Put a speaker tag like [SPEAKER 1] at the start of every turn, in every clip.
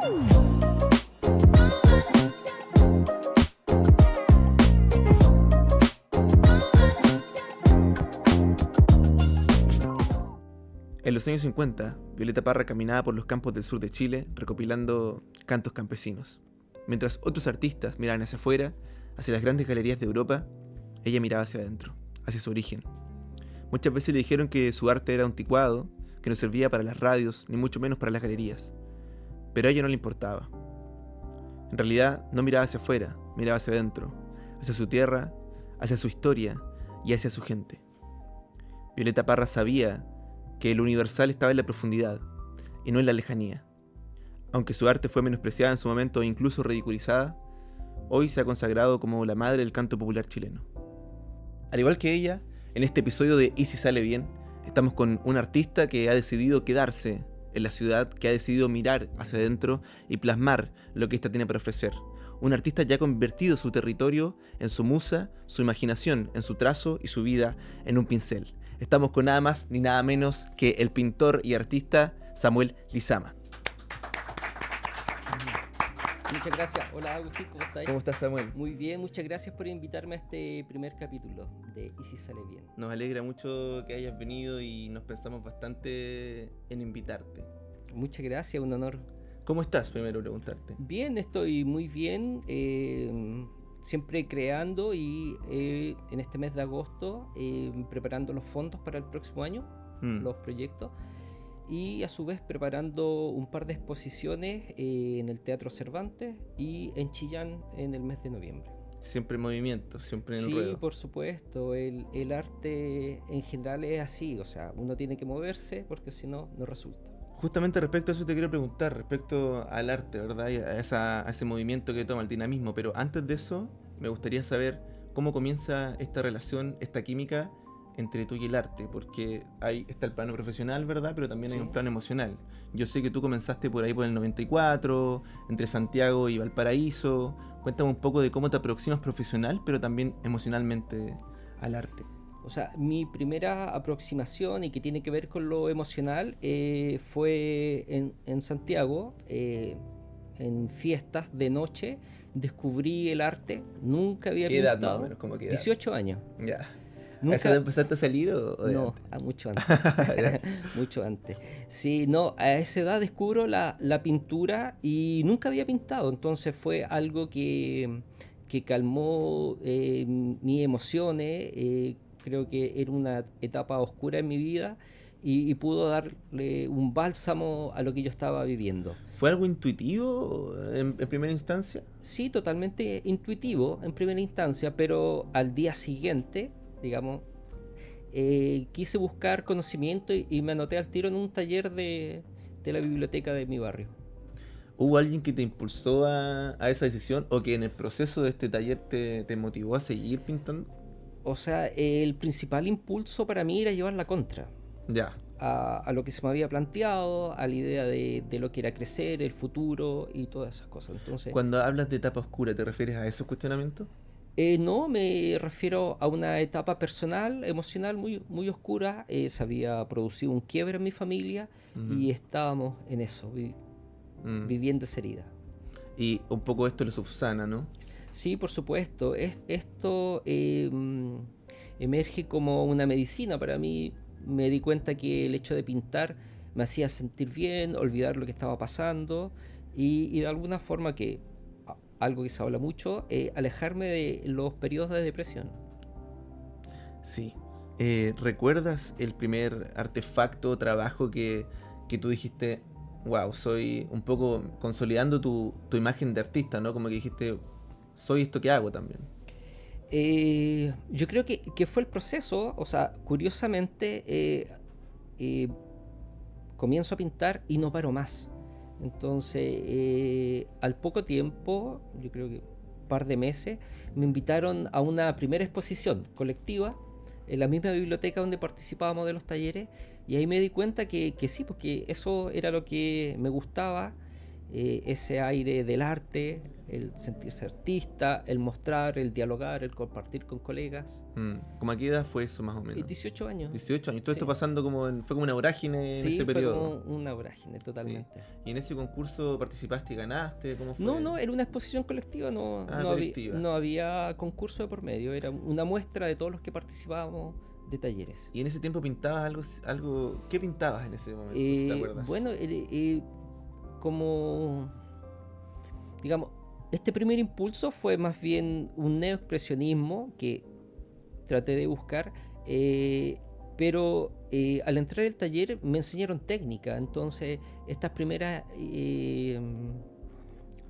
[SPEAKER 1] En los años 50, Violeta Parra caminaba por los campos del sur de Chile recopilando cantos campesinos. Mientras otros artistas miraban hacia afuera, hacia las grandes galerías de Europa, ella miraba hacia adentro, hacia su origen. Muchas veces le dijeron que su arte era anticuado, que no servía para las radios, ni mucho menos para las galerías. Pero a ella no le importaba. En realidad, no miraba hacia afuera, miraba hacia adentro, hacia su tierra, hacia su historia y hacia su gente. Violeta Parra sabía que lo universal estaba en la profundidad y no en la lejanía. Aunque su arte fue menospreciada en su momento e incluso ridiculizada, hoy se ha consagrado como la madre del canto popular chileno. Al igual que ella, en este episodio de ¿Y si sale bien?, estamos con un artista que ha decidido quedarse en la ciudad, que ha decidido mirar hacia adentro y plasmar lo que ésta tiene para ofrecer. Un artista ya ha convertido su territorio en su musa, su imaginación en su trazo y su vida en un pincel. Estamos con nada más ni nada menos que el pintor y artista Samuel Lizama.
[SPEAKER 2] Muchas gracias. Hola Agustín, ¿cómo estás?
[SPEAKER 1] ¿Cómo estás, Samuel?
[SPEAKER 2] Muy bien, muchas gracias por invitarme a este primer capítulo de ¿Y si sale bien?
[SPEAKER 1] Nos alegra mucho que hayas venido y nos pensamos bastante en invitarte.
[SPEAKER 2] Muchas gracias, un honor.
[SPEAKER 1] ¿Cómo estás? Primero preguntarte.
[SPEAKER 2] Bien, estoy muy bien. Siempre creando y en este mes de agosto preparando los fondos para el próximo año, los proyectos, y a su vez preparando un par de exposiciones en el Teatro Cervantes y en Chillán en el mes de noviembre.
[SPEAKER 1] Siempre en movimiento, siempre en el
[SPEAKER 2] Sí,
[SPEAKER 1] ruedo.
[SPEAKER 2] por supuesto, el arte en general es así, o sea, uno tiene que moverse porque si no, no resulta.
[SPEAKER 1] Justamente respecto a eso te quiero preguntar, respecto al arte, ¿verdad? Y a ese movimiento que toma el dinamismo. Pero antes de eso, me gustaría saber cómo comienza esta relación, esta química entre tú y el arte. Porque ahí está el plano profesional, ¿verdad? Pero también hay un plano emocional. Yo sé que tú comenzaste por ahí por el 94, entre Santiago y Valparaíso. Cuéntame un poco de cómo te aproximas profesional, pero también emocionalmente al arte.
[SPEAKER 2] O sea, mi primera aproximación y que tiene que ver con lo emocional fue en Santiago, en fiestas de noche, descubrí el arte, nunca había
[SPEAKER 1] ¿Qué edad
[SPEAKER 2] pintado.
[SPEAKER 1] más o menos? ¿Cómo qué edad?
[SPEAKER 2] 18 años.
[SPEAKER 1] Ya.
[SPEAKER 2] Nunca...
[SPEAKER 1] ¿A esa edad empezaste a salir o de
[SPEAKER 2] No,
[SPEAKER 1] antes?
[SPEAKER 2] mucho antes. Mucho antes. Sí, no, a esa edad descubro la pintura y nunca había pintado, entonces fue algo que calmó mis emociones. Creo que era una etapa oscura en mi vida y pudo darle un bálsamo a lo que yo estaba viviendo.
[SPEAKER 1] ¿Fue algo intuitivo en primera instancia?
[SPEAKER 2] Sí, totalmente intuitivo en primera instancia, pero al día siguiente, digamos, quise buscar conocimiento y me anoté al tiro en un taller de la biblioteca de mi barrio.
[SPEAKER 1] ¿Hubo alguien que te impulsó a esa decisión o que en el proceso de este taller te motivó a seguir pintando?
[SPEAKER 2] O sea, el principal impulso para mí era llevar la contra.
[SPEAKER 1] Ya.
[SPEAKER 2] A lo que se me había planteado, a la idea de lo que era crecer, el futuro y todas esas cosas. Entonces,
[SPEAKER 1] Cuando hablas de etapa oscura, ¿te refieres a esos cuestionamientos?
[SPEAKER 2] no, me refiero a una etapa personal, emocional muy, muy oscura. Se había producido un quiebre en mi familia y estábamos en eso, viviendo esa herida.
[SPEAKER 1] Y un poco esto lo subsana, ¿no?
[SPEAKER 2] Sí, por supuesto. Esto emerge como una medicina para mí. Me di cuenta que el hecho de pintar me hacía sentir bien, olvidar lo que estaba pasando y de alguna forma, que algo que se habla mucho, alejarme de los periodos de depresión.
[SPEAKER 1] Sí. ¿Recuerdas el primer artefacto o trabajo que tú dijiste, wow, soy un poco consolidando tu imagen de artista, ¿no? Como que dijiste, soy esto que hago también.
[SPEAKER 2] Yo creo que fue el proceso, o sea, curiosamente comienzo a pintar y no paro más. Entonces, al poco tiempo, yo creo que un par de meses, me invitaron a una primera exposición colectiva en la misma biblioteca donde participábamos de los talleres, y ahí me di cuenta que sí, porque eso era lo que me gustaba ese aire del arte, el sentirse artista, el mostrar, el dialogar, el compartir con colegas.
[SPEAKER 1] ¿Cómo a qué edad fue eso más o menos?
[SPEAKER 2] 18 años.
[SPEAKER 1] 18 años. Todo esto
[SPEAKER 2] Sí.
[SPEAKER 1] pasando fue como una vorágine en
[SPEAKER 2] Sí,
[SPEAKER 1] ese
[SPEAKER 2] fue
[SPEAKER 1] periodo.
[SPEAKER 2] como una vorágine, totalmente.
[SPEAKER 1] Sí. ¿Y en ese concurso participaste y ganaste? ¿Cómo fue?
[SPEAKER 2] No, era una exposición colectiva,
[SPEAKER 1] Colectiva.
[SPEAKER 2] no había concurso de por medio, era una muestra de todos los que participábamos de talleres.
[SPEAKER 1] ¿Y en ese tiempo pintabas algo? ¿Qué pintabas en ese momento, si te acuerdas?
[SPEAKER 2] Bueno, como, digamos, este primer impulso fue más bien un neoexpresionismo que traté de buscar, pero al entrar al taller me enseñaron técnica, entonces estas primeras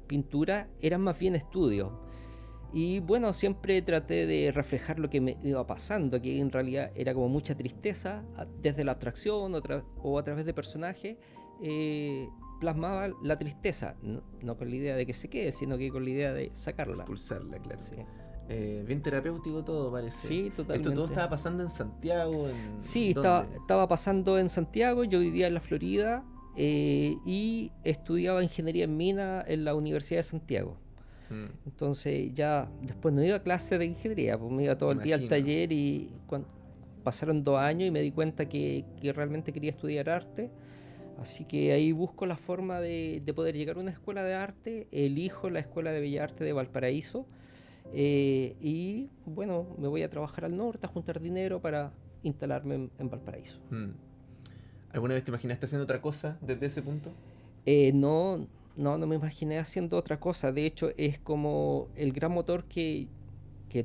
[SPEAKER 2] pinturas eran más bien estudios. Y bueno, siempre traté de reflejar lo que me iba pasando, que en realidad era como mucha tristeza, desde la abstracción o a través de personajes, plasmaba la tristeza, no con la idea de que se quede, sino que con la idea de sacarla.
[SPEAKER 1] Expulsarla, claro.
[SPEAKER 2] Sí.
[SPEAKER 1] Bien terapéutico todo, parece.
[SPEAKER 2] Sí, totalmente.
[SPEAKER 1] ¿Esto todo estaba pasando en Santiago?
[SPEAKER 2] Sí,
[SPEAKER 1] ¿dónde?
[SPEAKER 2] estaba pasando en Santiago, yo vivía en la Florida y estudiaba ingeniería en mina en la Universidad de Santiago. Entonces ya después no iba a clase de ingeniería, pues me iba todo el día al taller y pasaron 2 años y me di cuenta que realmente quería estudiar arte. Así que ahí busco la forma de poder llegar a una escuela de arte, elijo la Escuela de Bellas Artes de Valparaíso y bueno, me voy a trabajar al norte, a juntar dinero para instalarme en Valparaíso.
[SPEAKER 1] ¿Alguna vez te imaginaste haciendo otra cosa desde ese punto?
[SPEAKER 2] No me imaginé haciendo otra cosa. De hecho, es como el gran motor que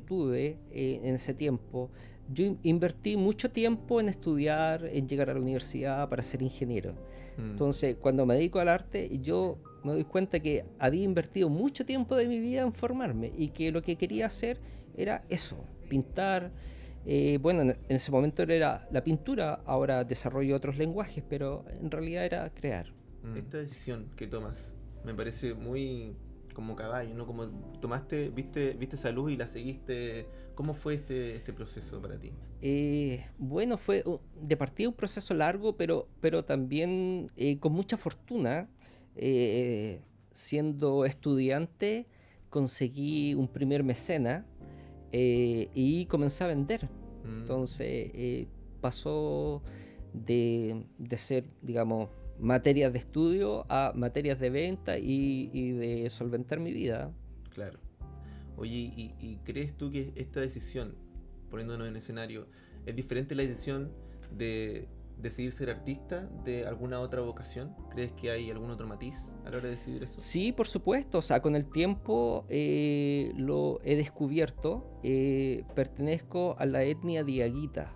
[SPEAKER 2] tuve en ese tiempo. Yo invertí mucho tiempo en estudiar, en llegar a la universidad para ser ingeniero. Entonces, cuando me dedico al arte, yo me doy cuenta que había invertido mucho tiempo de mi vida en formarme y que lo que quería hacer era eso, pintar. Bueno, en ese momento era la pintura, ahora desarrollo otros lenguajes, pero en realidad era crear.
[SPEAKER 1] Esta decisión que tomas me parece muy como caballo, ¿no? Como viste esa luz y la seguiste. ¿Cómo fue este proceso para ti?
[SPEAKER 2] Bueno, fue de partida un proceso largo, pero también con mucha fortuna. Siendo estudiante, conseguí un primer mecena y comencé a vender. Entonces pasó de ser, digamos, materias de estudio a materias de venta y de solventar mi vida.
[SPEAKER 1] Claro. Oye, ¿y crees tú que esta decisión, poniéndonos en escenario, es diferente a la decisión de decidir ser artista de alguna otra vocación? ¿Crees que hay algún otro matiz a la hora de decidir eso?
[SPEAKER 2] Sí, por supuesto. O sea, con el tiempo lo he descubierto. Pertenezco a la etnia diaguita.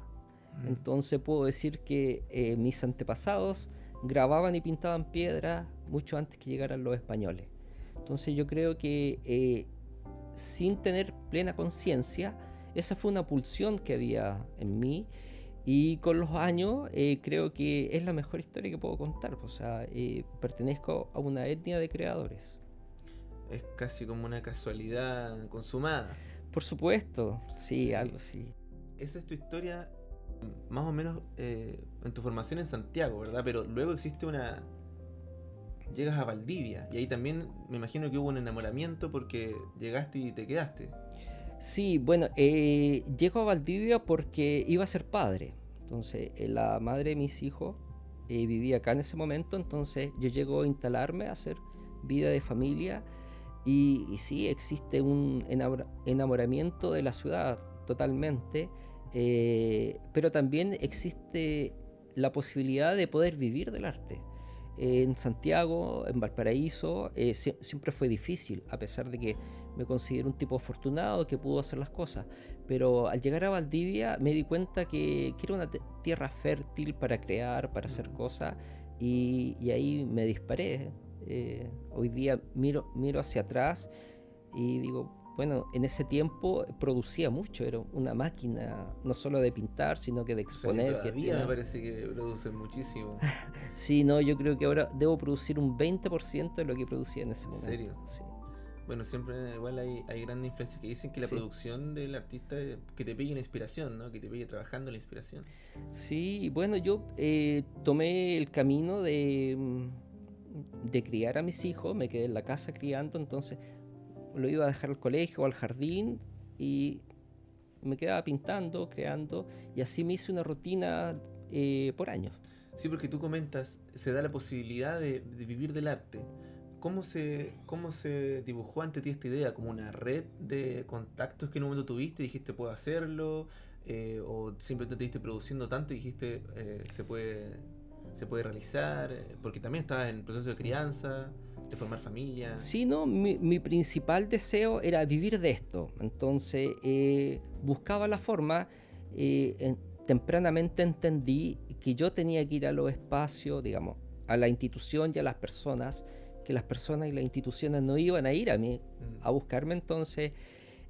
[SPEAKER 2] Entonces puedo decir que mis antepasados grababan y pintaban piedra mucho antes que llegaran los españoles. Entonces yo creo que sin tener plena conciencia, esa fue una pulsión que había en mí y con los años creo que es la mejor historia que puedo contar. O sea, pertenezco a una etnia de creadores.
[SPEAKER 1] Es casi como una casualidad consumada.
[SPEAKER 2] Por supuesto, sí, algo así.
[SPEAKER 1] Esa es tu historia más o menos en tu formación en Santiago, ¿verdad? Pero luego existe llegas a Valdivia y ahí también me imagino que hubo un enamoramiento porque llegaste y te quedaste.
[SPEAKER 2] Sí, bueno, llego a Valdivia porque iba a ser padre. Entonces, la madre de mis hijos vivía acá en ese momento, entonces yo llego a instalarme, a hacer vida de familia y sí, existe un enamoramiento de la ciudad totalmente. Pero también existe la posibilidad de poder vivir del arte. En Santiago, en Valparaíso, siempre fue difícil, a pesar de que me considero un tipo afortunado que pudo hacer las cosas. Pero al llegar a Valdivia me di cuenta que era una tierra fértil para crear, para hacer cosas, y ahí me disparé. Hoy día miro hacia atrás y digo, bueno, en ese tiempo producía mucho, era una máquina no solo de pintar, sino que de exponer.
[SPEAKER 1] O sea, todavía me parece que producen muchísimo.
[SPEAKER 2] Sí, no, yo creo que ahora debo producir un 20% de lo que producía en ese momento.
[SPEAKER 1] ¿En serio?
[SPEAKER 2] Sí.
[SPEAKER 1] Bueno, siempre igual hay grandes influencias que dicen que la producción del artista que te pegue la inspiración, ¿no? Que te pegue trabajando la inspiración.
[SPEAKER 2] Sí, bueno, yo tomé el camino de criar a mis hijos, me quedé en la casa criando, entonces lo iba a dejar al colegio o al jardín y me quedaba pintando, creando, y así me hice una rutina por años.
[SPEAKER 1] Sí, porque tú comentas, se da la posibilidad de vivir del arte. ¿Cómo se dibujó ante ti esta idea? ¿Como una red de contactos que en un momento tuviste y dijiste puedo hacerlo? ¿O simplemente te viste produciendo tanto y dijiste se puede realizar? Porque también estabas en proceso de crianza, de formar familia.
[SPEAKER 2] Sí, no, mi principal deseo era vivir de esto. Entonces buscaba la forma, tempranamente entendí que yo tenía que ir a los espacios, digamos, a la institución y a las personas, que las personas y las instituciones no iban a ir a mí a buscarme. Entonces,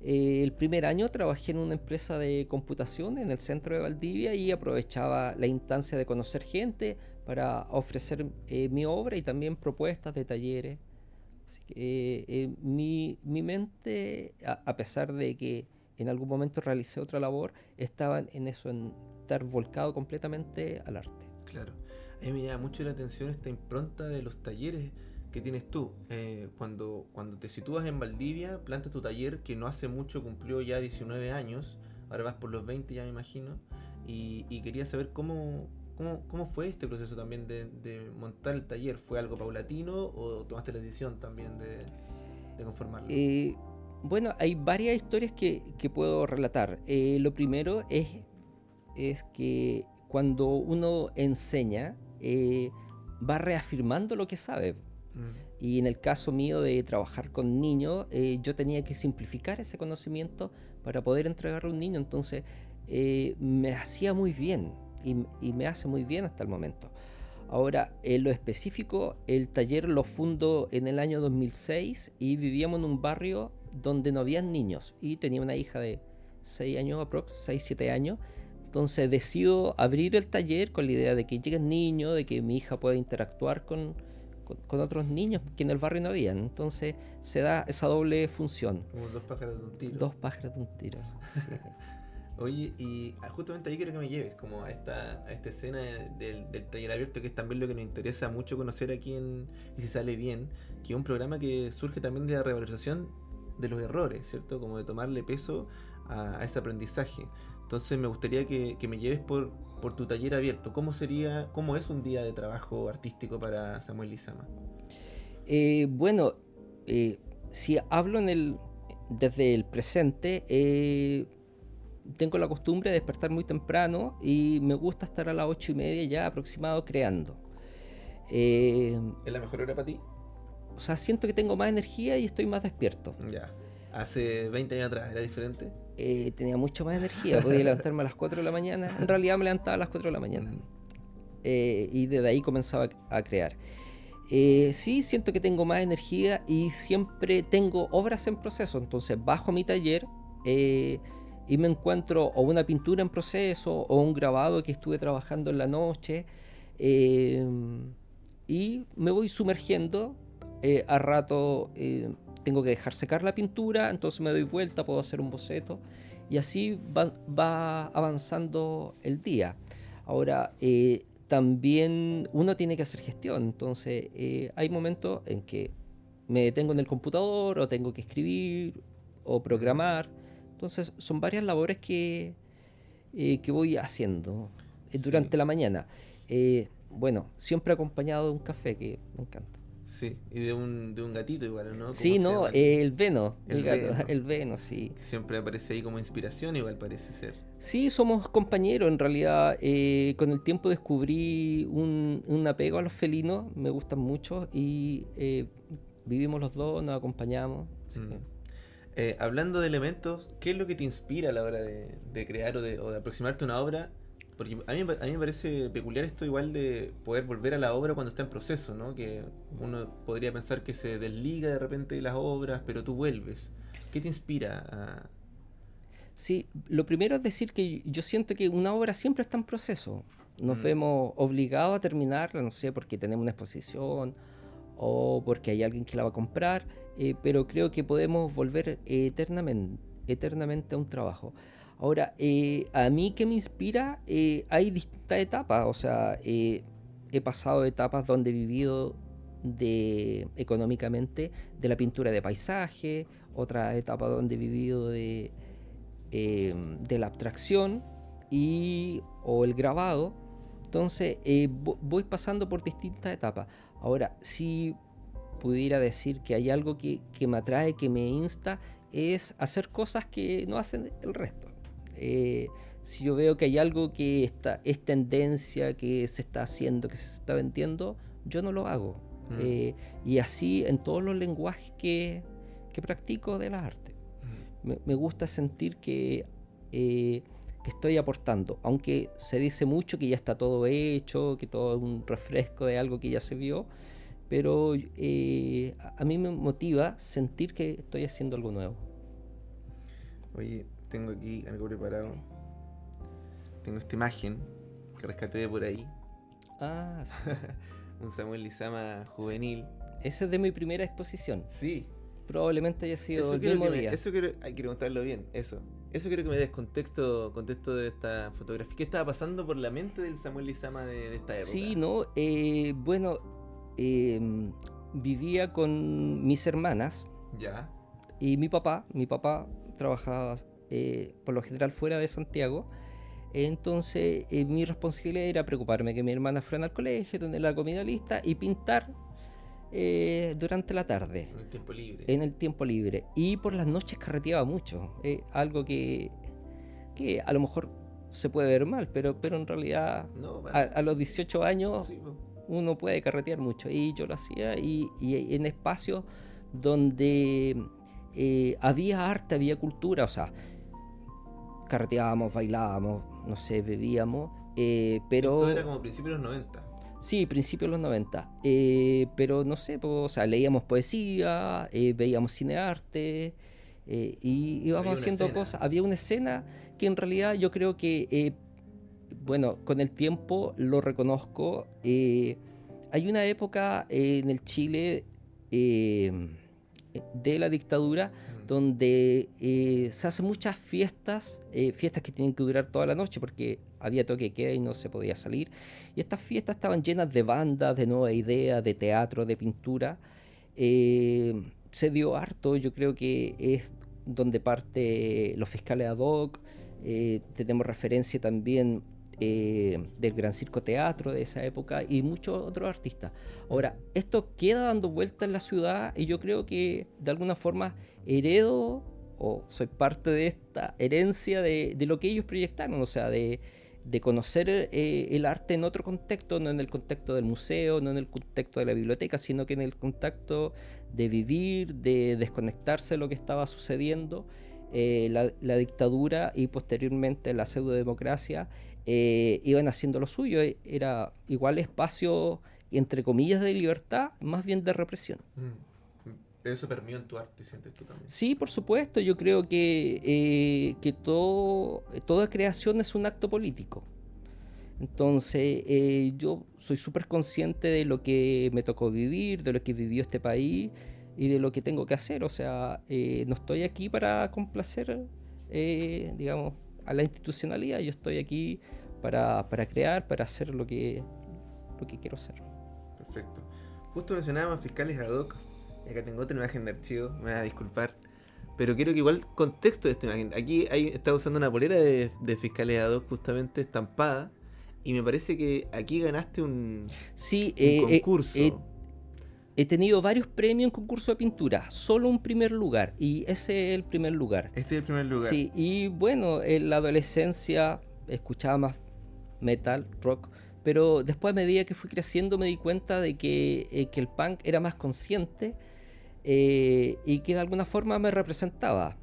[SPEAKER 2] el primer año trabajé en una empresa de computación en el centro de Valdivia y aprovechaba la instancia de conocer gente para ofrecer mi obra y también propuestas de talleres. Así que mi mente, a pesar de que en algún momento realicé otra labor, estaba en eso, en estar volcado completamente al arte.
[SPEAKER 1] Claro. A mí me llama mucho la atención esta impronta de los talleres que tienes tú. Cuando te sitúas en Valdivia, plantas tu taller que no hace mucho cumplió ya 19 años, ahora vas por los 20 ya me imagino, y quería saber cómo fue este proceso también de montar el taller. ¿Fue algo paulatino o tomaste la decisión también de conformarlo?
[SPEAKER 2] Bueno, hay varias historias que puedo relatar. Lo primero es que cuando uno enseña, va reafirmando lo que sabe. Y en el caso mío de trabajar con niños, yo tenía que simplificar ese conocimiento para poder entregarlo a un niño. Entonces, me hacía muy bien y me hace muy bien hasta el momento. Ahora, en lo específico, el taller lo fundo en el año 2006 y vivíamos en un barrio donde no había niños y tenía una hija de 6 años, 6, 7 años. Entonces decido abrir el taller con la idea de que lleguen niños, de que mi hija pueda interactuar con otros niños que en el barrio no habían. Entonces se da esa doble función.
[SPEAKER 1] Como dos pájaros de un tiro.
[SPEAKER 2] Dos pájaros de un tiro. Sí.
[SPEAKER 1] Oye, y justamente ahí quiero que me lleves como a esta escena del taller abierto, que es también lo que nos interesa mucho conocer aquí en Y si sale bien, que es un programa que surge también de la revalorización de los errores, ¿cierto? Como de tomarle peso a ese aprendizaje. Entonces me gustaría que me lleves por tu taller abierto. ¿Cómo es un día de trabajo artístico para Samuel Lizama?
[SPEAKER 2] Bueno, si hablo desde el presente, tengo la costumbre de despertar muy temprano y me gusta estar a las 8:30 ya aproximado creando.
[SPEAKER 1] ¿Es la mejor hora para ti?
[SPEAKER 2] O sea, siento que tengo más energía y estoy más despierto.
[SPEAKER 1] Ya. Hace 20 años atrás, ¿era diferente?
[SPEAKER 2] Tenía mucho más energía, podía levantarme a las 4 de la mañana. En realidad me levantaba a las 4 de la mañana. Y desde ahí comenzaba a crear. Sí, siento que tengo más energía y siempre tengo obras en proceso. Entonces bajo mi taller y me encuentro o una pintura en proceso o un grabado que estuve trabajando en la noche. Y me voy sumergiendo. A rato tengo que dejar secar la pintura, entonces me doy vuelta, puedo hacer un boceto y así va avanzando el día. Ahora, también uno tiene que hacer gestión, entonces hay momentos en que me detengo en el computador o tengo que escribir o programar. Entonces son varias labores que voy haciendo durante la mañana. Bueno, siempre acompañado de un café que me encanta.
[SPEAKER 1] Sí, y de un gatito igual, ¿no?
[SPEAKER 2] Sí, no, el Veno, el gato,
[SPEAKER 1] Veno.
[SPEAKER 2] el Veno, sí.
[SPEAKER 1] Siempre aparece ahí como inspiración, igual parece ser.
[SPEAKER 2] Sí, somos compañeros, en realidad con el tiempo descubrí un apego a los felinos, me gustan mucho y vivimos los dos, nos acompañamos. Sí.
[SPEAKER 1] Hablando de elementos, ¿qué es lo que te inspira a la hora de crear o de aproximarte a una obra? Porque a mí me parece peculiar esto igual de poder volver a la obra cuando está en proceso, ¿no? Que uno podría pensar que se desliga de repente de las obras, pero tú vuelves. ¿Qué te inspira?
[SPEAKER 2] Sí, lo primero es decir que yo siento que una obra siempre está en proceso. Nos vemos obligados a terminarla, no sé, porque tenemos una exposición o porque hay alguien que la va a comprar, pero creo que podemos volver eternamente a un trabajo. Ahora, a mí que me inspira, hay distintas etapas, o sea, he pasado etapas donde he vivido económicamente de la pintura de paisaje, otra etapa donde he vivido de la abstracción o el grabado. Entonces voy pasando por distintas etapas. Ahora, si pudiera decir que hay algo que me atrae, que me insta, es hacer cosas que no hacen el resto. Si yo veo que hay algo que es tendencia, que se está haciendo, que se está vendiendo, yo no lo hago. Y así en todos los lenguajes que practico de las artes. Me gusta sentir que estoy aportando, aunque se dice mucho que ya está todo hecho, que todo es un refresco de algo que ya se vio, pero a mí me motiva sentir que estoy haciendo algo nuevo.
[SPEAKER 1] Oye, tengo aquí algo preparado. Tengo esta imagen que rescaté de por ahí.
[SPEAKER 2] Ah, sí.
[SPEAKER 1] Un Samuel Lizama juvenil.
[SPEAKER 2] Ese es de mi primera exposición.
[SPEAKER 1] Sí.
[SPEAKER 2] Probablemente haya sido
[SPEAKER 1] Eso
[SPEAKER 2] el
[SPEAKER 1] quiero
[SPEAKER 2] mismo día.
[SPEAKER 1] hay que contarlo bien, eso. Eso quiero que me des contexto de esta fotografía. ¿Qué estaba pasando por la mente del Samuel Lizama de esta época?
[SPEAKER 2] Sí, no, bueno, vivía con mis hermanas.
[SPEAKER 1] Ya.
[SPEAKER 2] Y mi papá trabajaba por lo general fuera de Santiago. Entonces mi responsabilidad era preocuparme que mis hermanas fueran al colegio, tener la comida lista y pintar durante la tarde.
[SPEAKER 1] En el tiempo libre.
[SPEAKER 2] En el tiempo libre. Y por las noches carreteaba mucho. Algo que a lo mejor se puede ver mal, pero en realidad
[SPEAKER 1] No,
[SPEAKER 2] a los 18 años
[SPEAKER 1] sí,
[SPEAKER 2] uno puede carretear mucho. Y yo lo hacía y en espacios donde había arte, había cultura, o sea, carreteábamos, bailábamos, no sé, bebíamos, pero...
[SPEAKER 1] Esto era como principios de los 90.
[SPEAKER 2] Sí, principios de los 90. Pero no sé, pues, o sea, leíamos poesía, veíamos cinearte y íbamos haciendo cosas. Había una escena que en realidad yo creo que, bueno, con el tiempo lo reconozco. Hay una época en el Chile de la dictadura donde se hacen muchas fiestas que tienen que durar toda la noche porque había toque de queda y no se podía salir. Y estas fiestas estaban llenas de bandas, de nuevas ideas, de teatro, de pintura. Se dio harto, yo creo que es donde parte Los Fiscales ad hoc. Tenemos referencia también del Gran Circo Teatro de esa época y muchos otros artistas. Ahora, esto queda dando vueltas en la ciudad y yo creo que de alguna forma heredo o soy parte de esta herencia de lo que ellos proyectaron, o sea, de conocer el arte en otro contexto, no en el contexto del museo, no en el contexto de la biblioteca, sino que en el contexto de vivir, de desconectarse de lo que estaba sucediendo. La dictadura y posteriormente la pseudodemocracia iban haciendo lo suyo. Era igual espacio, entre comillas, de libertad, más bien de represión.
[SPEAKER 1] Eso permeó en tu arte, sientes tú también.
[SPEAKER 2] Sí, por supuesto, yo creo que toda creación es un acto político. Entonces, yo soy súper consciente de lo que me tocó vivir, de lo que vivió este país y de lo que tengo que hacer. O sea, no estoy aquí para complacer, digamos, a la institucionalidad. Yo estoy aquí para crear, para hacer lo que quiero hacer.
[SPEAKER 1] Perfecto. Justo mencionábamos Fiscales ad hoc. Y acá tengo otra imagen de archivo, me vas a disculpar. Pero quiero que igual contexto de esta imagen. Aquí está usando una polera de Fiscales ad hoc justamente estampada. Y me parece que aquí ganaste un concurso.
[SPEAKER 2] He tenido varios premios en concurso de pintura, solo un primer lugar, y ese es el primer lugar.
[SPEAKER 1] Este es el primer lugar.
[SPEAKER 2] Sí, y bueno, en la adolescencia escuchaba más metal, rock, pero después a medida que fui creciendo me di cuenta de que el punk era más consciente y que de alguna forma me representaba.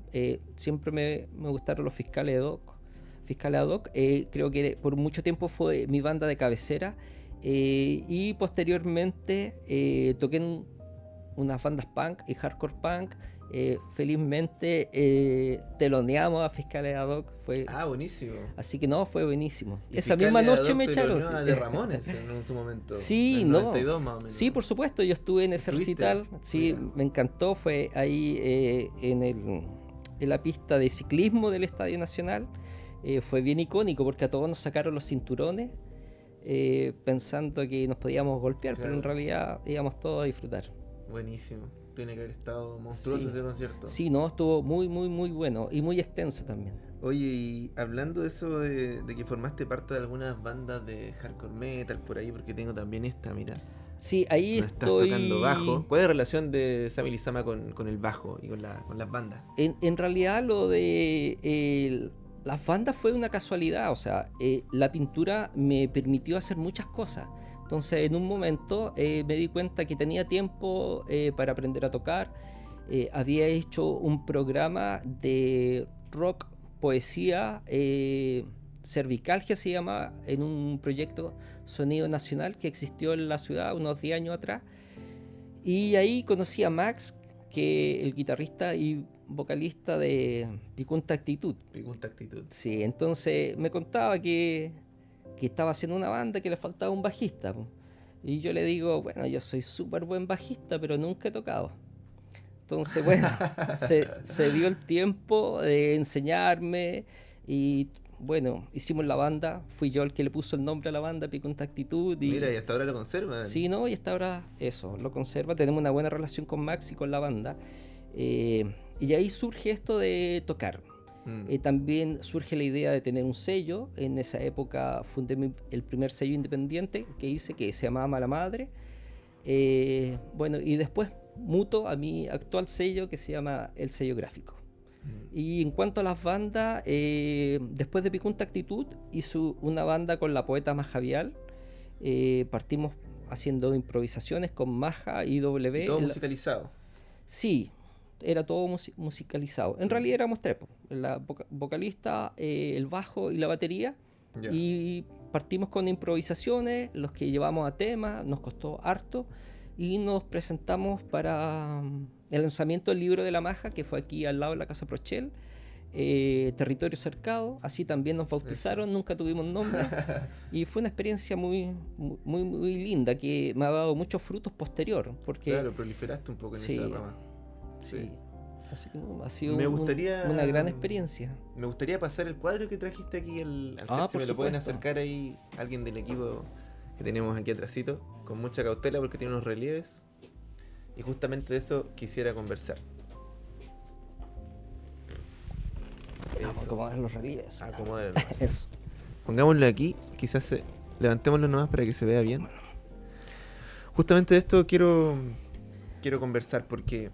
[SPEAKER 2] Siempre me gustaron los Fiscales ad hoc. Creo que por mucho tiempo fue mi banda de cabecera. Y posteriormente toqué en unas bandas punk y hardcore punk. Felizmente teloneamos a Fiscales ad hoc.
[SPEAKER 1] Buenísimo.
[SPEAKER 2] Así que no, fue buenísimo.
[SPEAKER 1] Y
[SPEAKER 2] esa misma noche me echaron.
[SPEAKER 1] De Ramones en su momento.
[SPEAKER 2] Sí,
[SPEAKER 1] en
[SPEAKER 2] no.
[SPEAKER 1] 92 más o menos.
[SPEAKER 2] Sí, por supuesto, yo estuve en ese recital. Sí, me encantó. Fue ahí en la pista de ciclismo del Estadio Nacional. Fue bien icónico porque a todos nos sacaron los cinturones. pensando que nos podíamos golpear, pero en
[SPEAKER 1] Claro.
[SPEAKER 2] realidad íbamos todos a disfrutar.
[SPEAKER 1] Buenísimo. Tiene que haber estado monstruoso
[SPEAKER 2] Sí,
[SPEAKER 1] ese concierto.
[SPEAKER 2] sí, no, estuvo muy, muy, muy bueno y muy extenso también.
[SPEAKER 1] Oye, y hablando de eso de que formaste parte de algunas bandas de hardcore metal por ahí, porque tengo también esta, mira,
[SPEAKER 2] Sí, ahí
[SPEAKER 1] donde estás tocando bajo.
[SPEAKER 2] estoy.
[SPEAKER 1] ¿Cuál es la relación de Sami Lizama con el bajo y con las bandas?
[SPEAKER 2] En realidad lo de las bandas fue una casualidad, o sea, la pintura me permitió hacer muchas cosas. Entonces en un momento me di cuenta que tenía tiempo para aprender a tocar. Había hecho un programa de rock, poesía, Cervicalgia se llama, en un proyecto Sonido Nacional que existió en la ciudad unos 10 años atrás. Y ahí conocí a Max, que el guitarrista y vocalista de Picunta Actitud.
[SPEAKER 1] Pregunta actitud.
[SPEAKER 2] Sí, entonces me contaba que estaba haciendo una banda que le faltaba un bajista, po. Y yo le digo, bueno, yo soy súper buen bajista, pero nunca he tocado. Entonces, bueno, se dio el tiempo de enseñarme y bueno, hicimos la banda. Fui yo el que le puso el nombre a la banda, Picunta Actitud.
[SPEAKER 1] Mira, y hasta ahora lo conservan.
[SPEAKER 2] Sí, ¿no? Y hasta ahora eso, lo conserva. Tenemos una buena relación con Max y con la banda. Y ahí surge esto de tocar.
[SPEAKER 1] Mm.
[SPEAKER 2] También surge la idea de tener un sello. En esa época fundé el primer sello independiente que hice, que se llamaba Mala Madre. Bueno, y después muto a mi actual sello que se llama El Sello Gráfico.
[SPEAKER 1] Mm.
[SPEAKER 2] Y en cuanto a las bandas, después de Picunta Actitud hizo una banda con la poeta Maja Vial. Partimos haciendo improvisaciones con Maja y
[SPEAKER 1] Y
[SPEAKER 2] W.
[SPEAKER 1] todo musicalizado.
[SPEAKER 2] Sí, era todo musicalizado. En realidad éramos tres, po, la vocalista, el bajo y la batería.
[SPEAKER 1] Ya.
[SPEAKER 2] Y partimos con improvisaciones, los que llevamos a temas, nos costó harto. Y nos presentamos para el lanzamiento del libro de la Maja, que fue aquí al lado de la Casa Prochel. Territorio Cercado, así también nos bautizaron, nunca tuvimos nombre. Y fue una experiencia muy, muy, muy linda que me ha dado muchos frutos posterior. Porque
[SPEAKER 1] Claro, proliferaste un poco en
[SPEAKER 2] sí,
[SPEAKER 1] esa rama.
[SPEAKER 2] sí. Así que no, ha sido
[SPEAKER 1] Me gustaría
[SPEAKER 2] una gran experiencia.
[SPEAKER 1] Me gustaría pasar el cuadro que trajiste aquí al set. Si
[SPEAKER 2] Por
[SPEAKER 1] me lo pueden
[SPEAKER 2] supuesto.
[SPEAKER 1] acercar ahí alguien del equipo que tenemos aquí atrásito, con mucha cautela porque tiene unos relieves. Y justamente de eso quisiera conversar.
[SPEAKER 2] Vamos a
[SPEAKER 1] Eso.
[SPEAKER 2] acomodar los relieves.
[SPEAKER 1] Acomódalo nomás.
[SPEAKER 2] Eso.
[SPEAKER 1] Pongámoslo aquí, quizás levantémoslo nomás para que se vea bien. Justamente de esto quiero conversar porque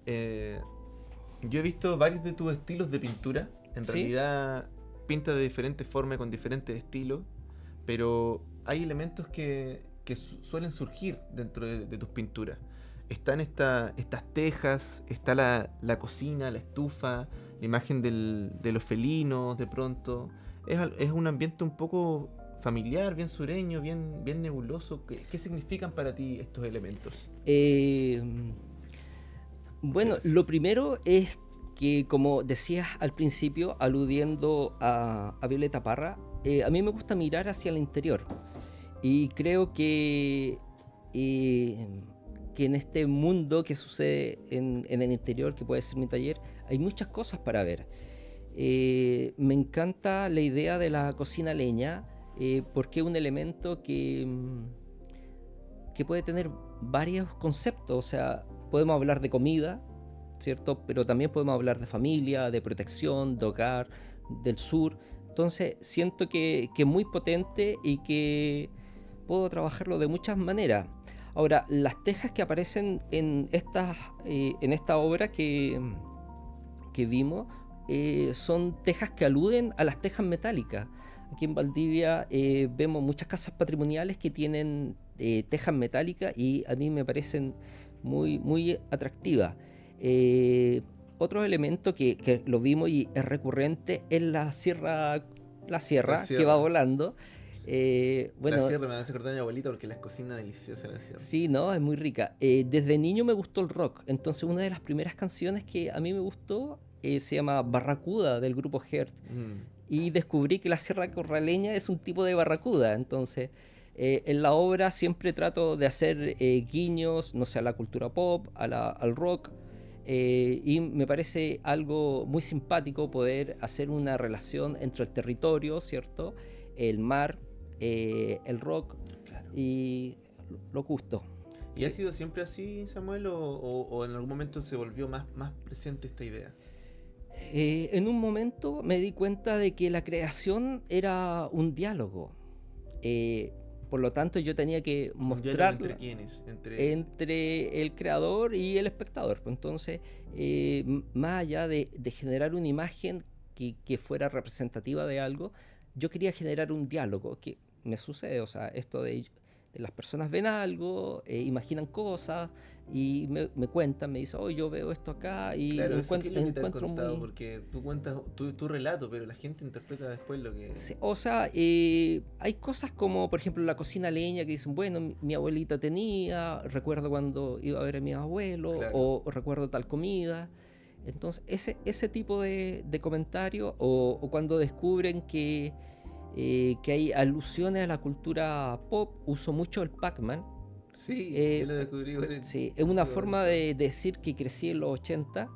[SPEAKER 1] yo he visto varios de tus estilos de pintura. En
[SPEAKER 2] ¿Sí?
[SPEAKER 1] realidad pinta de diferentes formas, con diferentes estilos, pero hay elementos que suelen surgir dentro de tus pinturas. Están estas tejas, está la cocina, la estufa, la imagen de los felinos de pronto. Es un ambiente un poco familiar, bien sureño, bien nebuloso. ¿Qué significan para ti estos elementos?
[SPEAKER 2] Bueno,
[SPEAKER 1] Gracias.
[SPEAKER 2] lo primero es que, como decías al principio, aludiendo a Violeta Parra, a mí me gusta mirar hacia el interior. Y creo que en este mundo que sucede en el interior, que puede ser mi taller, hay muchas cosas para ver. Me encanta la idea de la cocina a leña, porque es un elemento que puede tener varios conceptos. O sea, podemos hablar de comida, ¿cierto? Pero también podemos hablar de familia, de protección, de hogar, del sur. Entonces siento que es muy potente y que puedo trabajarlo de muchas maneras. Ahora, las tejas que aparecen en esta obra que vimos son tejas que aluden a las tejas metálicas. Aquí en Valdivia vemos muchas casas patrimoniales que tienen tejas metálicas y a mí me parecen muy, muy atractivas. Otro elemento que lo vimos y es recurrente es la sierra que va volando. Bueno,
[SPEAKER 1] La sierra me hace acordar a mi abuelita porque la cocina deliciosa la sierra.
[SPEAKER 2] sí, no, es muy rica. Desde niño me gustó el rock, entonces una de las primeras canciones que a mí me gustó se llama Barracuda del grupo Heart. Y descubrí que la sierra corraleña es un tipo de barracuda. Entonces, en la obra siempre trato de hacer guiños, no sé, a la cultura pop, al rock. Y me parece algo muy simpático poder hacer una relación entre el territorio, ¿cierto? El mar, el rock
[SPEAKER 1] Claro.
[SPEAKER 2] y lo justo.
[SPEAKER 1] ¿Y ha sido siempre así, Samuel, o en algún momento se volvió más presente esta idea?
[SPEAKER 2] En un momento me di cuenta de que la creación era un diálogo. Eh, por lo tanto, yo tenía que
[SPEAKER 1] ¿Un diálogo entre
[SPEAKER 2] mostrarla
[SPEAKER 1] quiénes?
[SPEAKER 2] entre el creador y el espectador. Entonces, más allá de generar una imagen que fuera representativa de algo, yo quería generar un diálogo que me sucede. O sea, esto de las personas ven algo, imaginan cosas y me cuentan, me dicen, oh, yo veo esto acá y
[SPEAKER 1] Claro, eso qué es lo que te han
[SPEAKER 2] encuentro
[SPEAKER 1] contado,
[SPEAKER 2] muy...
[SPEAKER 1] porque tú cuentas tu relato, pero la gente interpreta después lo que...
[SPEAKER 2] Sí, o sea, hay cosas como, por ejemplo, la cocina leña que dicen, bueno, mi abuelita tenía, recuerdo cuando iba a ver a mi abuelo,
[SPEAKER 1] Claro.
[SPEAKER 2] o recuerdo tal comida. Entonces, ese tipo de comentario, o cuando descubren que hay alusiones a la cultura pop, uso mucho el Pac-Man.
[SPEAKER 1] Sí, yo
[SPEAKER 2] Eh,
[SPEAKER 1] lo descubrí igual
[SPEAKER 2] sí, es una forma de decir que crecí en los 80.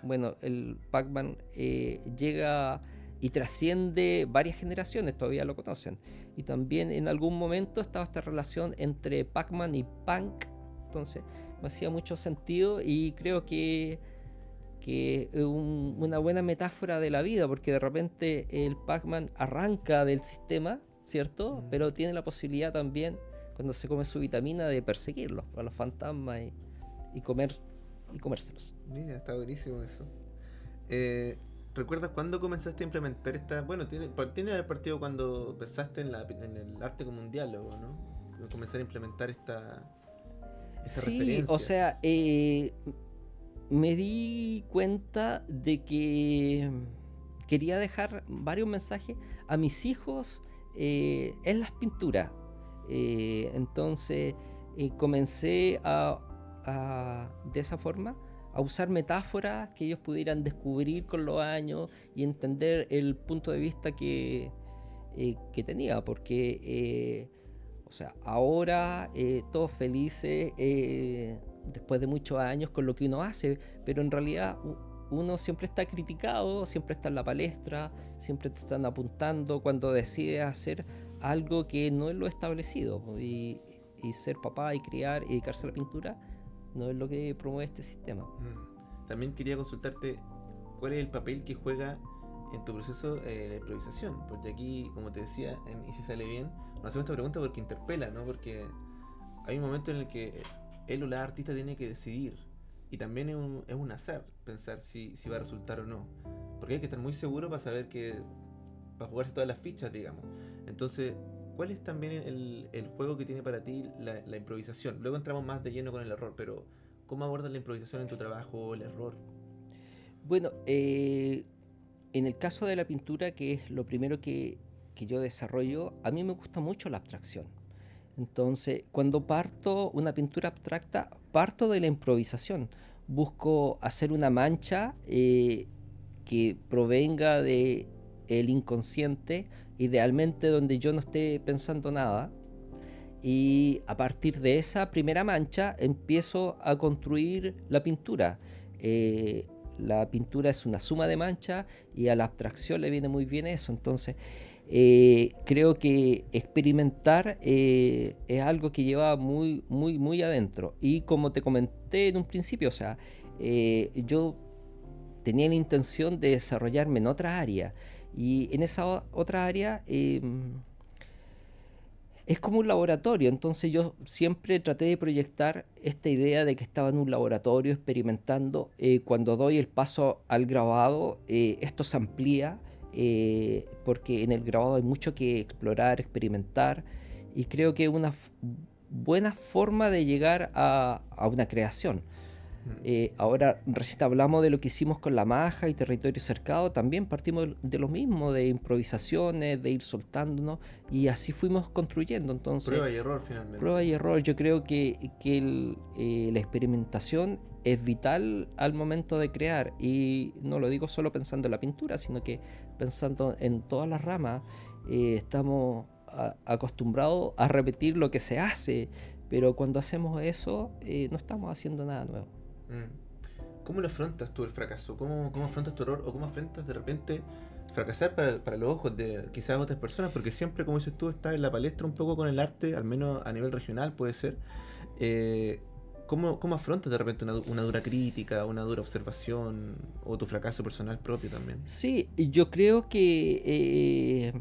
[SPEAKER 2] Bueno, el Pac-Man llega y trasciende varias generaciones, todavía lo conocen. Y también en algún momento estaba esta relación entre Pac-Man y punk. Entonces me hacía mucho sentido y creo que es una buena metáfora de la vida, porque de repente el Pac-Man arranca del sistema, ¿cierto? Pero tiene la posibilidad también, cuando se come su vitamina, de perseguirlos, a los fantasmas y comérselos.
[SPEAKER 1] Mira, está buenísimo eso. ¿Recuerdas cuándo comenzaste a implementar esta? Bueno, tiene que haber partido cuando pensaste en el arte como un diálogo, ¿no? Comenzar a implementar estas
[SPEAKER 2] Sí, o sea,
[SPEAKER 1] referencias.
[SPEAKER 2] me di cuenta de que quería dejar varios mensajes a mis hijos en las pinturas. Entonces comencé de esa forma a usar metáforas que ellos pudieran descubrir con los años y entender el punto de vista que tenía, porque o sea, ahora todos felices después de muchos años con lo que uno hace, pero en realidad uno siempre está criticado, siempre está en la palestra, siempre te están apuntando cuando decides hacer algo que no es lo establecido. Y ser papá y criar y dedicarse a la pintura no es lo que promueve este sistema.
[SPEAKER 1] También quería consultarte cuál es el papel que juega en tu proceso la improvisación, porque aquí, como te decía, y si sale bien, nos hacemos esta pregunta porque interpela, ¿no? Porque hay un momento en el que él o la artista tiene que decidir, y también es un azar pensar si va a resultar o no, porque hay que estar muy seguro para saber que para jugarse todas las fichas, digamos. Entonces, ¿cuál es también el juego que tiene para ti la improvisación? Luego entramos más de lleno con el error, pero ¿cómo abordas la improvisación en tu trabajo, el error?
[SPEAKER 2] Bueno, en el caso de la pintura, que es lo primero que yo desarrollo, a mí me gusta mucho la abstracción. Entonces, cuando parto una pintura abstracta, parto de la improvisación. Busco hacer una mancha que provenga de el inconsciente, idealmente donde yo no esté pensando nada. Y a partir de esa primera mancha empiezo a construir la pintura. La pintura es una suma de manchas y a la abstracción le viene muy bien eso. Entonces, creo que experimentar es algo que lleva muy, muy, muy adentro. Y como te comenté en un principio, o sea, yo tenía la intención de desarrollarme en otra área. Y en esa otra área es como un laboratorio, entonces yo siempre traté de proyectar esta idea de que estaba en un laboratorio experimentando. Cuando doy el paso al grabado, esto se amplía, porque en el grabado hay mucho que explorar, experimentar, y creo que es una buena forma de llegar a una creación. Ahora, recién hablamos de lo que hicimos con La Maja y Territorio Cercado, también partimos de lo mismo, de improvisaciones, de ir soltándonos, y así fuimos construyendo. Entonces,
[SPEAKER 1] Prueba y error finalmente.
[SPEAKER 2] prueba y error. Yo creo que la experimentación es vital al momento de crear, y no lo digo solo pensando en la pintura, sino que pensando en todas las ramas. Estamos acostumbrados a repetir lo que se hace, pero cuando hacemos eso, no estamos haciendo nada nuevo.
[SPEAKER 1] ¿Cómo lo afrontas tú el fracaso? ¿Cómo afrontas tu error? ¿O cómo afrontas de repente fracasar para los ojos de quizás otras personas, porque siempre, como dices tú, estás en la palestra un poco con el arte, al menos a nivel regional puede ser. Eh, ¿Cómo afrontas de repente una dura crítica, una dura observación o tu fracaso personal propio también?
[SPEAKER 2] Sí, yo creo que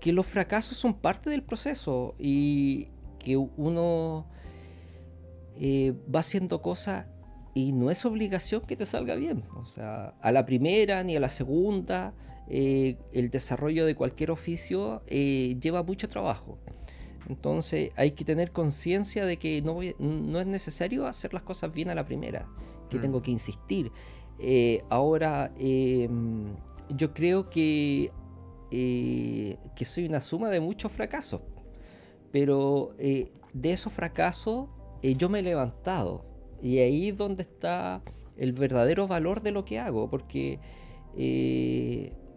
[SPEAKER 2] los fracasos son parte del proceso y que uno va haciendo cosas y no es obligación que te salga bien. O sea, a la primera ni a la segunda, el desarrollo de cualquier oficio lleva mucho trabajo. Entonces hay que tener conciencia de que no es necesario hacer las cosas bien a la primera, que tengo que insistir. Ahora, yo creo que soy una suma de muchos fracasos, pero de esos fracasos yo me he levantado. Y ahí es donde está el verdadero valor de lo que hago, porque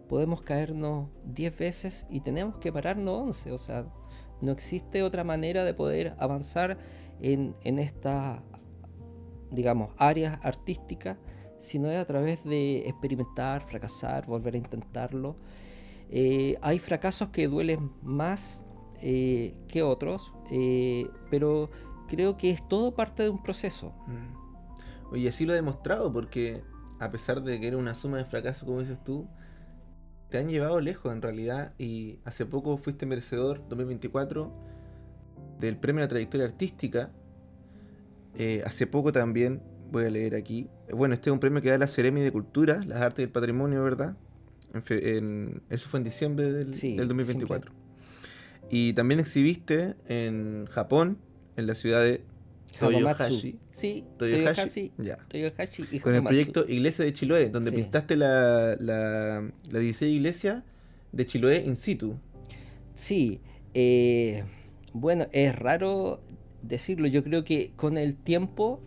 [SPEAKER 2] podemos caernos 10 veces y tenemos que pararnos 11. O sea, no existe otra manera de poder avanzar en estas, digamos, áreas artísticas, sino es a través de experimentar, fracasar, volver a intentarlo. Hay fracasos que duelen más que otros, pero creo que es todo parte de un proceso.
[SPEAKER 1] Oye, así lo he demostrado, porque a pesar de que era una suma de fracasos, como dices tú, te han llevado lejos en realidad. Y hace poco fuiste merecedor, 2024, del premio a la trayectoria artística. Hace poco también, voy a leer aquí, bueno, este es un premio que da la Seremi de Cultura, las Artes y el Patrimonio, ¿verdad? Eso fue en diciembre del
[SPEAKER 2] Sí,
[SPEAKER 1] 2024. Y también exhibiste en Japón, en la ciudad de
[SPEAKER 2] Hamamatsu.
[SPEAKER 1] Toyohashi.
[SPEAKER 2] Sí,
[SPEAKER 1] Toyohashi, ya.
[SPEAKER 2] Toyohashi y
[SPEAKER 1] Con el
[SPEAKER 2] Hamamatsu.
[SPEAKER 1] proyecto Iglesia de Chiloé, donde
[SPEAKER 2] Sí.
[SPEAKER 1] pintaste la 16 iglesia de Chiloé in situ.
[SPEAKER 2] Sí, bueno, es raro decirlo. Yo creo que con el tiempo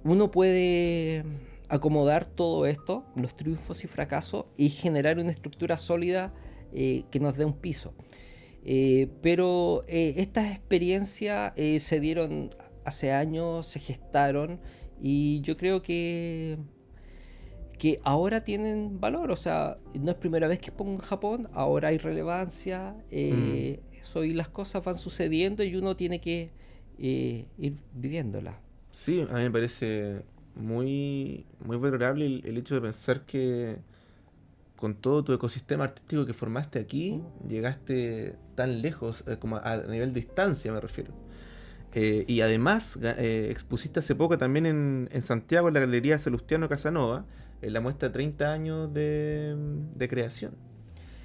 [SPEAKER 2] uno puede acomodar todo esto, los triunfos y fracasos, y generar una estructura sólida que nos dé un piso. Pero estas experiencias se dieron hace años, se gestaron, y yo creo que ahora tienen valor. O sea, no es primera vez que pongo en Japón, ahora hay relevancia, eso, y las cosas van sucediendo y uno tiene que ir viviéndolas.
[SPEAKER 1] Sí, a mí me parece muy valorable el hecho de pensar que con todo tu ecosistema artístico que formaste aquí, llegaste tan lejos, como a nivel de distancia me refiero. Y además expusiste hace poco también en Santiago, en la Galería Salustiano Casanova, en la muestra 30 años de creación.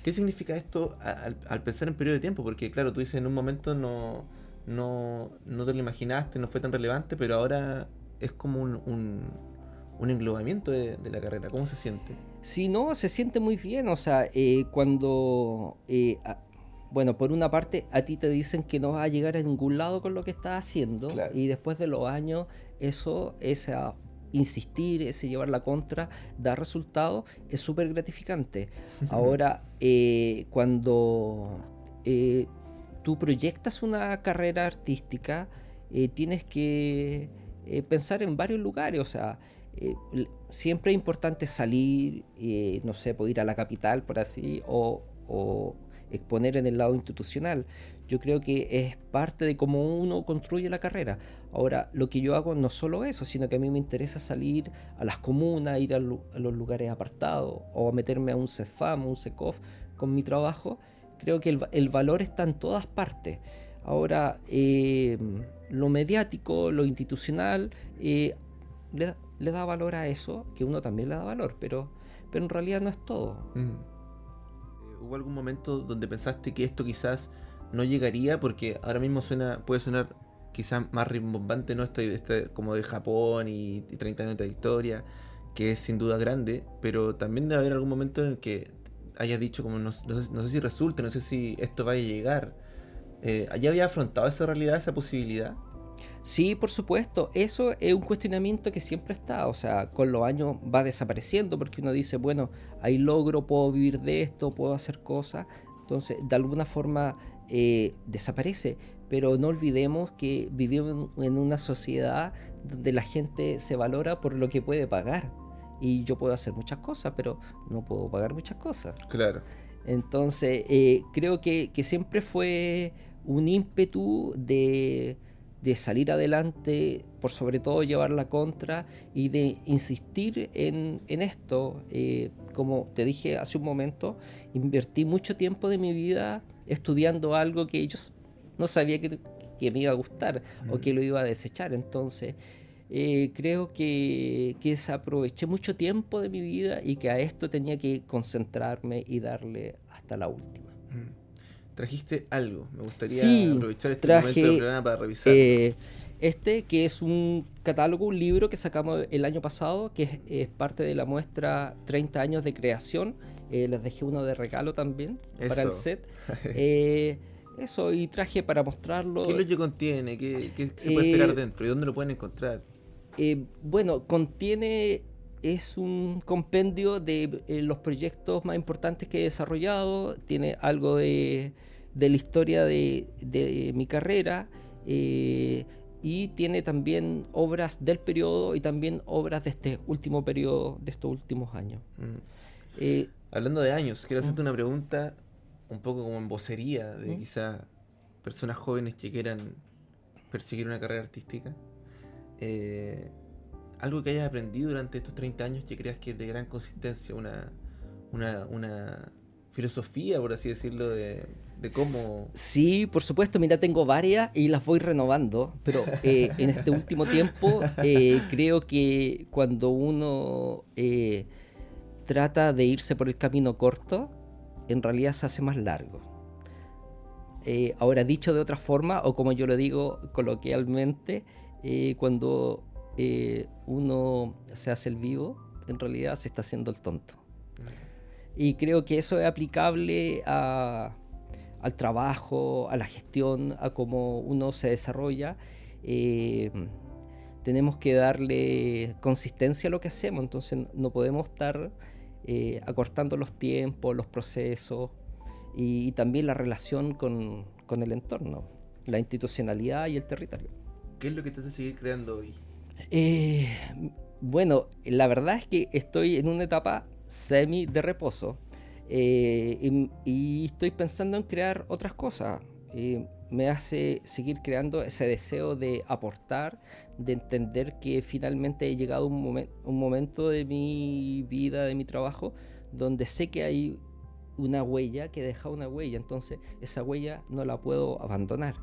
[SPEAKER 1] ¿Qué significa esto al pensar en periodo de tiempo? Porque claro, tú dices en un momento no te lo imaginaste, no fue tan relevante, pero ahora es como un englobamiento de la carrera. ¿Cómo se siente?
[SPEAKER 2] Sí, no, se siente muy bien. O sea, cuando, bueno, por una parte, a ti te dicen que no vas a llegar a ningún lado con lo que estás haciendo,
[SPEAKER 1] Claro.
[SPEAKER 2] y después de los años, eso, ese insistir, ese llevar la contra, dar resultados, es súper gratificante. Ahora, cuando tú proyectas una carrera artística, tienes que pensar en varios lugares. O sea, siempre es importante salir, no sé, pues ir a la capital, por así, o exponer en el lado institucional. Yo creo que es parte de cómo uno construye la carrera. Ahora, lo que yo hago no solo eso, sino que a mí me interesa salir a las comunas, ir a los lugares apartados, o meterme a un CEFAM, un CECOF con mi trabajo. Creo que el valor está en todas partes. Ahora, lo mediático, lo institucional, le da valor a eso, que uno también le da valor, pero en realidad no es todo.
[SPEAKER 1] ¿Hubo algún momento donde pensaste que esto quizás no llegaría? Porque ahora mismo puede sonar quizás más rimbombante, ¿no? Como de Japón y 30 años de historia, que es sin duda grande, pero también debe haber algún momento en el que hayas dicho como no sé si resulte, no sé si esto vaya a llegar. ¿Ya había afrontado esa realidad, esa posibilidad?
[SPEAKER 2] Sí, por supuesto, eso es un cuestionamiento que siempre está. O sea, con los años va desapareciendo, porque uno dice, bueno, hay logro, puedo vivir de esto, puedo hacer cosas. Entonces, de alguna forma desaparece. Pero no olvidemos que vivimos en una sociedad donde la gente se valora por lo que puede pagar. y yo puedo hacer muchas cosas, pero no puedo pagar muchas cosas.
[SPEAKER 1] Claro.
[SPEAKER 2] Entonces, creo que siempre fue un ímpetu de salir adelante, por sobre todo llevar la contra y de insistir en esto. Como te dije hace un momento, invertí mucho tiempo de mi vida estudiando algo que yo no sabía que me iba a gustar o que lo iba a desechar. Entonces, creo que desaproveché mucho tiempo de mi vida y que a esto tenía que concentrarme y darle hasta la última.
[SPEAKER 1] Trajiste algo. Me gustaría
[SPEAKER 2] Sí,
[SPEAKER 1] aprovechar este momento del
[SPEAKER 2] traje
[SPEAKER 1] programa para revisarlo.
[SPEAKER 2] que es un catálogo, un libro que sacamos el año pasado, que es parte de la muestra 30 años de creación. Les dejé uno de regalo también para el
[SPEAKER 1] Eso.
[SPEAKER 2] set. Eso, y traje para mostrarlo.
[SPEAKER 1] ¿Qué es lo que contiene? ¿Qué se puede esperar dentro? ¿Y dónde lo pueden encontrar?
[SPEAKER 2] Bueno, es un compendio de los proyectos más importantes que he desarrollado, tiene algo de la historia de mi carrera, y tiene también obras del periodo y también obras de este último periodo, de estos últimos años. Eh,
[SPEAKER 1] Hablando de años, quiero hacerte una pregunta un poco como en vocería de
[SPEAKER 2] ¿Mm?
[SPEAKER 1] quizá personas jóvenes que quieran perseguir una carrera artística. Algo que hayas aprendido durante estos 30 años que creas que es de gran consistencia, una filosofía, por así decirlo, de cómo...
[SPEAKER 2] Sí, por supuesto, mira, tengo varias y las voy renovando, pero en este último tiempo creo que cuando uno trata de irse por el camino corto, en realidad se hace más largo. Ahora, dicho de otra forma, o como yo lo digo coloquialmente, cuando uno se hace el vivo, en realidad se está haciendo el tonto. Y creo que eso es aplicable al trabajo, a la gestión, a cómo uno se desarrolla. Tenemos que darle consistencia a lo que hacemos, entonces no podemos estar acortando los tiempos, los procesos y también la relación con el entorno, la institucionalidad y el territorio.
[SPEAKER 1] ¿Qué es lo que te hace seguir creando hoy?
[SPEAKER 2] Bueno, la verdad es que estoy en una etapa semi de reposo, y estoy pensando en crear otras cosas. Me hace seguir creando ese deseo de aportar, de entender que finalmente he llegado a un momento de mi vida, de mi trabajo, donde sé que hay una huella, que he dejado una huella, entonces esa huella no la puedo abandonar.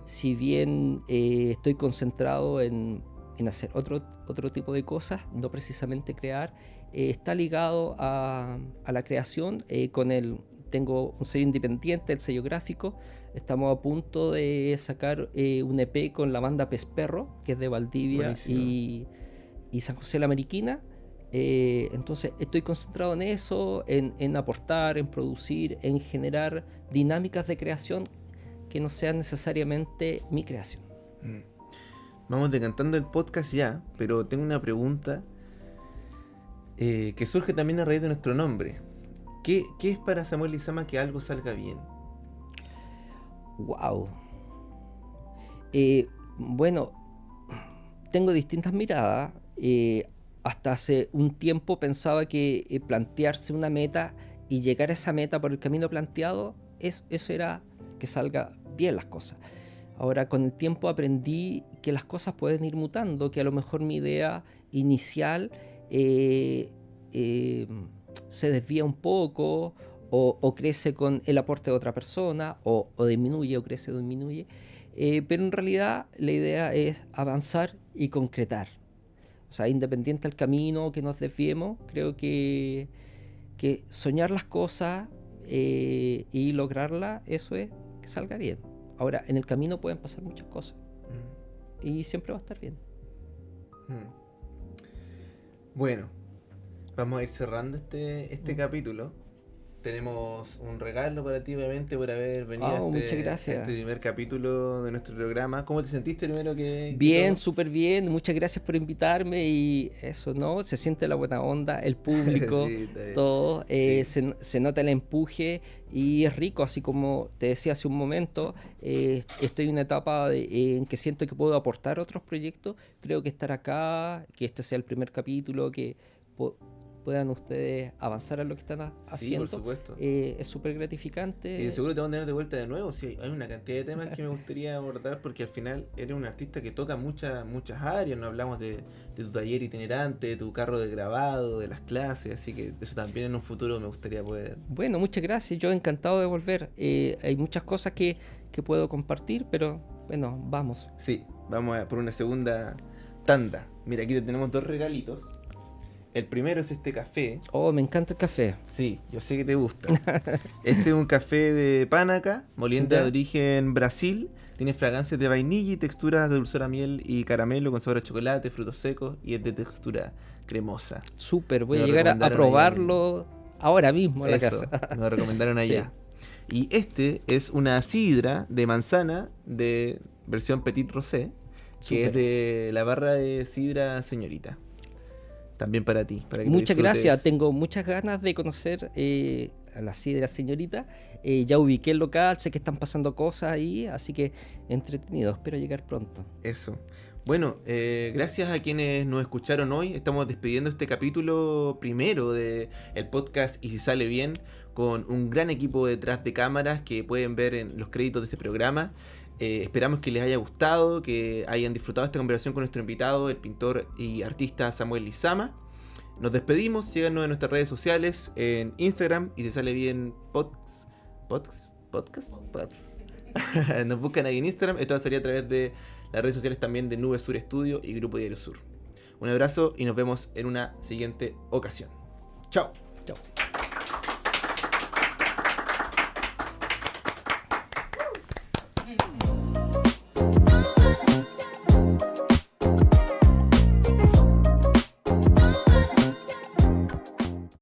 [SPEAKER 2] Si bien estoy concentrado en hacer otro tipo de cosas, no precisamente crear, está ligado a la creación. Tengo un sello independiente, el sello gráfico. Estamos a punto de sacar un EP con la banda Pez Perro, que es de Valdivia y San José de la Mariquina. Entonces estoy concentrado en eso, en aportar, en producir, en generar dinámicas de creación que no sean necesariamente mi creación.
[SPEAKER 1] Vamos decantando el podcast ya, pero tengo una pregunta que surge también a raíz de nuestro nombre. ¿Qué es para Samuel Lizama que algo salga bien?
[SPEAKER 2] Wow. Bueno, tengo distintas miradas. Hasta hace un tiempo pensaba que plantearse una meta y llegar a esa meta por el camino planteado, eso era que salga bien las cosas. Ahora, con el tiempo aprendí que las cosas pueden ir mutando, que a lo mejor mi idea inicial se desvía un poco o crece con el aporte de otra persona o disminuye o crece o disminuye. Pero en realidad la idea es avanzar y concretar. O sea, independiente del camino que nos desviemos, creo que soñar las cosas y lograrlas, eso es que salga bien. Ahora, en el camino pueden pasar muchas cosas y siempre va a estar bien.
[SPEAKER 1] Bueno, vamos a ir cerrando este capítulo. Tenemos un regalo para ti, obviamente, por haber venido a
[SPEAKER 2] muchas gracias.
[SPEAKER 1] este primer capítulo de nuestro programa. ¿Cómo te sentiste primero que
[SPEAKER 2] Bien, súper bien. Muchas gracias por invitarme y eso, ¿no? Se siente la buena onda, el público,
[SPEAKER 1] sí,
[SPEAKER 2] todo.
[SPEAKER 1] Sí.
[SPEAKER 2] Se nota el empuje y es rico, así como te decía hace un momento. Estoy en una etapa en que siento que puedo aportar otros proyectos. Creo que estar acá, que este sea el primer capítulo, que puedan ustedes avanzar en lo que están haciendo.
[SPEAKER 1] Sí, por supuesto.
[SPEAKER 2] Es súper gratificante.
[SPEAKER 1] Y de seguro te van a tener de vuelta de nuevo. Sí, hay una cantidad de temas que me gustaría abordar porque al final eres un artista que toca muchas áreas. No hablamos de tu taller itinerante, de tu carro de grabado, de las clases. Así que eso también en un futuro me gustaría poder.
[SPEAKER 2] Bueno, muchas gracias. Yo encantado de volver. Hay muchas cosas que puedo compartir, pero bueno, vamos.
[SPEAKER 1] Sí, vamos por una segunda tanda. Mira, aquí te tenemos 2 regalitos. El primero es este café.
[SPEAKER 2] Oh, me encanta el café.
[SPEAKER 1] Sí, yo sé que te gusta. Este es un café de Panaca, molienda
[SPEAKER 2] ¿Ya?
[SPEAKER 1] de origen Brasil. Tiene fragancias de vainilla y texturas de dulzor a miel y caramelo con sabor a chocolate, frutos secos y es de textura cremosa.
[SPEAKER 2] Súper, voy
[SPEAKER 1] Me
[SPEAKER 2] a
[SPEAKER 1] lo
[SPEAKER 2] llegar a
[SPEAKER 1] recomendaron
[SPEAKER 2] probarlo ahora mismo en la
[SPEAKER 1] Eso,
[SPEAKER 2] casa.
[SPEAKER 1] me lo recomendaron allá. Y este es una sidra de manzana de versión Petit Rosé, que es
[SPEAKER 2] Súper.
[SPEAKER 1] de la barra de sidra Señorita. También para ti. Para que lo
[SPEAKER 2] Muchas
[SPEAKER 1] disfrutes.
[SPEAKER 2] gracias. Tengo muchas ganas de conocer a la sidra señorita. Ya ubiqué el local, sé que están pasando cosas ahí, así que entretenido. Espero llegar pronto.
[SPEAKER 1] Eso. Bueno, gracias a quienes nos escucharon hoy. Estamos despidiendo este capítulo primero del podcast Y si sale bien, con un gran equipo detrás de cámaras que pueden ver en los créditos de este programa. Esperamos que les haya gustado, que hayan disfrutado esta conversación con nuestro invitado, el pintor y artista Samuel Lizama. Nos despedimos, síganos en nuestras redes sociales, en Instagram, y si sale bien podcast. Nos buscan ahí en Instagram. Esto sería a través de las redes sociales también de Nube Sur Estudio y Grupo Diario Sur. Un abrazo y nos vemos en una siguiente ocasión. Chao.
[SPEAKER 2] Chao.